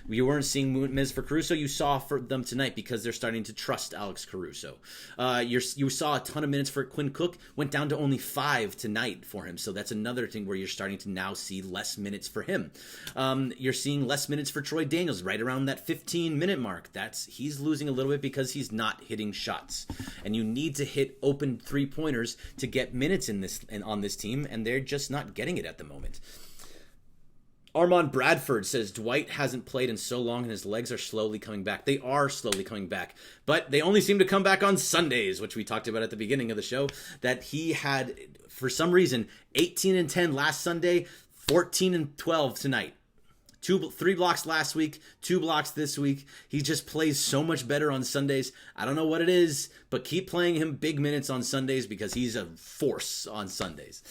You weren't seeing minutes for Caruso. You saw for them tonight because they're starting to trust Alex Caruso. You saw a ton of minutes for Quinn Cook. Went down to only 5 tonight for him, so that's another thing where you're starting to now see less minutes for him. You're seeing less minutes for Troy Daniels, right around that 15-minute mark. He's losing a little bit because he's not hitting shots, and you need to hit open 3-pointers to get minutes on this team, and they're just not getting it at the moment. Armand Bradford says Dwight hasn't played in so long and his legs are slowly coming back. They are slowly coming back, but they only seem to come back on Sundays, which we talked about at the beginning of the show, that he had, for some reason, 18 and 10 last Sunday, 14 and 12 tonight. 3 blocks last week, 2 blocks this week. He just plays so much better on Sundays. I don't know what it is, but keep playing him big minutes on Sundays because he's a force on Sundays.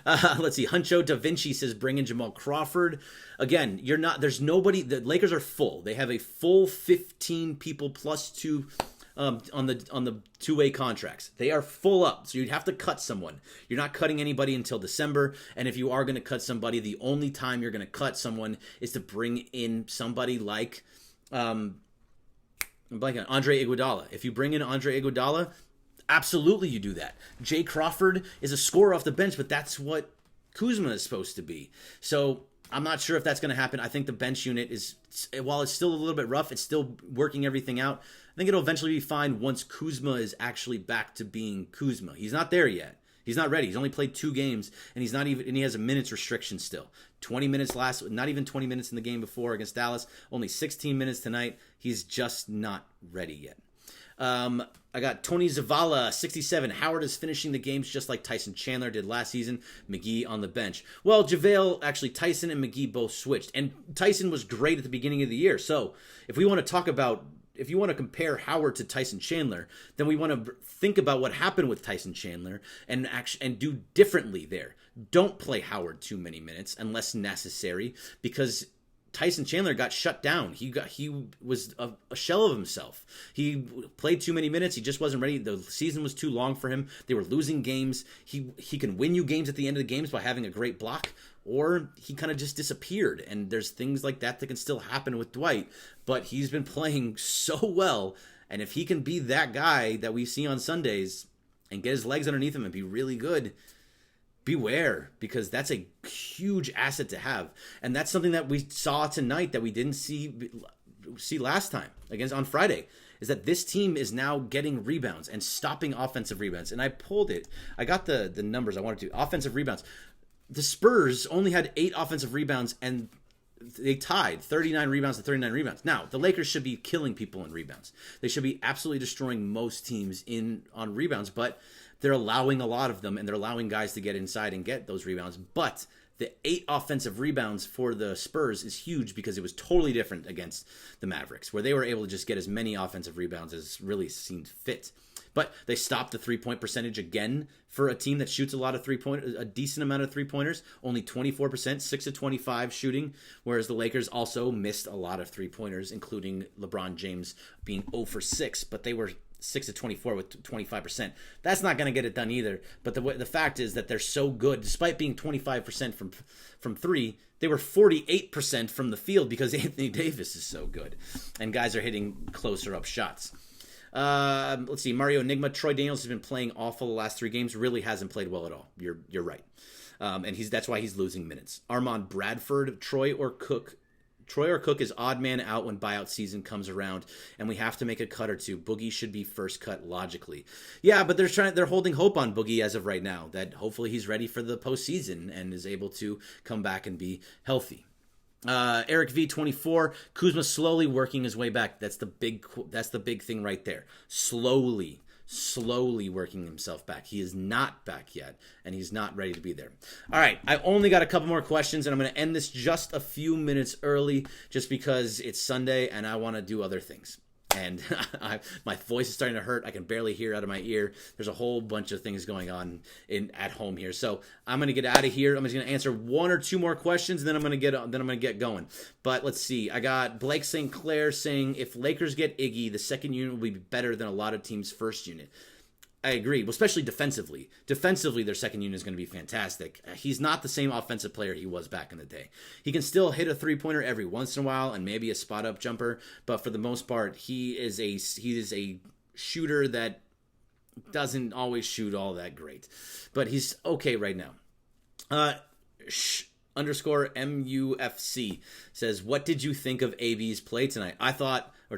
Let's see. Huncho Da Vinci says bring in Jamal Crawford. Again, there's nobody. The Lakers are full. They have a full 15 people plus 2 on the two-way contracts. They are full up, so you'd have to cut someone. You're not cutting anybody until December, and if you are going to cut somebody, the only time you're going to cut someone is to bring in somebody like I'm blanking on Andre Iguodala. If you bring in Andre Iguodala, absolutely you do that. Jay Crawford is a scorer off the bench, but that's what Kuzma is supposed to be. So I'm not sure if that's going to happen. I think the bench unit is, while it's still a little bit rough, it's still working everything out. I think it'll eventually be fine once Kuzma is actually back to being Kuzma. He's not there yet. He's not ready. He's only played 2 games, and he has a minutes restriction still. 20 minutes not even 20 minutes in the game before against Dallas. Only 16 minutes tonight. He's just not ready yet. I got Tony Zavala, 67. Howard is finishing the games just like Tyson Chandler did last season. McGee on the bench. Well, Tyson and McGee both switched. And Tyson was great at the beginning of the year. So if you want to compare Howard to Tyson Chandler, then we want to think about what happened with Tyson Chandler and do differently there. Don't play Howard too many minutes unless necessary, because Tyson Chandler got shut down. He was a shell of himself. He played too many minutes. He just wasn't ready. The season was too long for him. They were losing games. He can win you games at the end of the games by having a great block, or he kind of just disappeared. And there's things like that can still happen with Dwight, but he's been playing so well. And if he can be that guy that we see on Sundays and get his legs underneath him and be really good, beware, because that's a huge asset to have. And that's something that we saw tonight that we didn't see last time on Friday, is that this team is now getting rebounds and stopping offensive rebounds. And I pulled it. I got the numbers I wanted to. Offensive rebounds. The Spurs only had 8 offensive rebounds, and they tied 39 rebounds to 39 rebounds. Now, the Lakers should be killing people in rebounds. They should be absolutely destroying most teams on rebounds, but they're allowing a lot of them, and they're allowing guys to get inside and get those rebounds. But the 8 offensive rebounds for the Spurs is huge, because it was totally different against the Mavericks, where they were able to just get as many offensive rebounds as really seemed fit. But they stopped the three-point percentage again for a team that shoots a decent amount of three-pointers, only 24%, 6 of 25 shooting, whereas the Lakers also missed a lot of three-pointers, including LeBron James being 0 for 6, but they were 6 of 24 with 25%. That's not going to get it done either. But the fact is that they're so good, despite being 25% from 3, they were 48% from the field because Anthony Davis is so good, and guys are hitting closer up shots. Let's see. Mario Enigma. Troy Daniels has been playing awful the last 3 games. Really hasn't played well at all. You're right. And that's why he's losing minutes. Armand Bradford. Troy or Cook is odd man out when buyout season comes around, and we have to make a cut or two. Boogie should be first cut logically. Yeah, but they're holding hope on Boogie as of right now, that hopefully he's ready for the postseason and is able to come back and be healthy. Eric V24, Kuzma slowly working his way back. That's the big thing right there. Slowly working himself back. He is not back yet, and he's not ready to be there. All right, I only got a couple more questions, and I'm going to end this just a few minutes early, just because it's Sunday and I want to do other things. And my voice is starting to hurt. I can barely hear out of my ear. There's a whole bunch of things going on at home here. So I'm going to get out of here. I'm just going to answer 1 or 2 more questions, and then I'm going to get going. But let's see. I got Blake St. Clair saying, if Lakers get Iggy, the second unit will be better than a lot of teams' first unit. I agree, well, especially defensively. Defensively, their second unit is going to be fantastic. He's not the same offensive player he was back in the day. He can still hit a three-pointer every once in a while and maybe a spot-up jumper, but for the most part, he is a shooter that doesn't always shoot all that great. But he's okay right now. Underscore MUFC says, what did you think of AB's play tonight?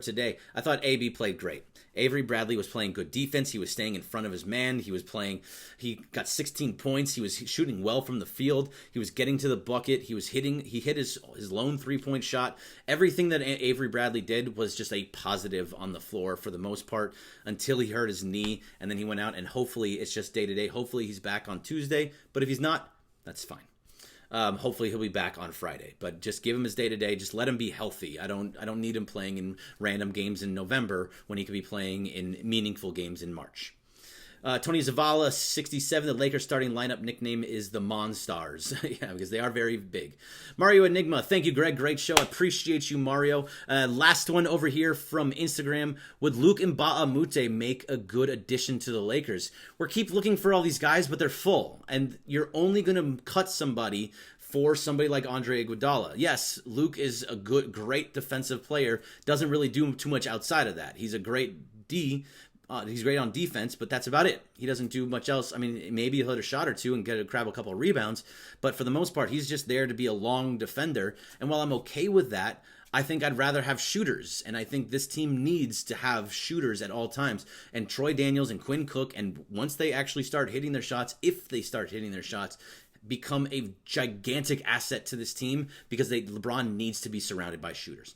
Today, I thought AB played great. Avery Bradley was playing good defense. He was staying in front of his man. He got 16 points. He was shooting well from the field. He was getting to the bucket. He hit his lone 3-point shot. Everything that Avery Bradley did was just a positive on the floor for the most part, until he hurt his knee, and then he went out, and hopefully it's just day to day. Hopefully he's back on Tuesday, but if he's not, that's fine. Hopefully he'll be back on Friday, but just give him his day-to-day. Just let him be healthy. I don't need him playing in random games in November when he could be playing in meaningful games in March. Tony Zavala, 67, the Lakers starting lineup nickname is the Monstars. Yeah, because they are very big. Mario Enigma, thank you, Greg. Great show. I appreciate you, Mario. Last one over here from Instagram. Would Luke Mbah-a-Moute make a good addition to the Lakers? We keep looking for all these guys, but they're full. And you're only going to cut somebody for somebody like Andre Iguodala. Yes, Luke is a great defensive player. Doesn't really do too much outside of that. He's a great D. He's great on defense, but that's about it. He doesn't do much else. I mean, maybe he'll hit a shot or two and grab a couple of rebounds, but for the most part, he's just there to be a long defender. And while I'm okay with that, I think I'd rather have shooters, and I think this team needs to have shooters at all times. And Troy Daniels and Quinn Cook, and once they actually start hitting their shots, if they start hitting their shots, become a gigantic asset to this team, because LeBron needs to be surrounded by shooters.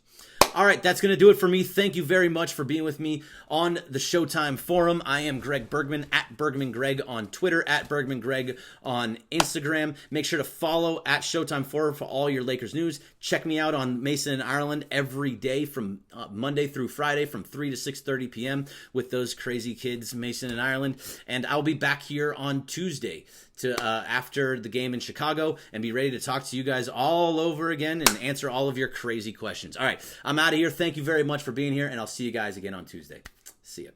All right, that's going to do it for me. Thank you very much for being with me on the Showtime Forum. I am Greg Bergman, at Bergman Greg on Twitter, at Bergman Greg on Instagram. Make sure to follow at Showtime Forum for all your Lakers news. Check me out on Mason and Ireland every day from Monday through Friday from 3 to 6:30 p.m. with those crazy kids, Mason and Ireland. And I'll be back here on Tuesday. to after the game in Chicago and be ready to talk to you guys all over again and answer all of your crazy questions. All right, I'm out of here. Thank you very much for being here, and I'll see you guys again on Tuesday. See ya.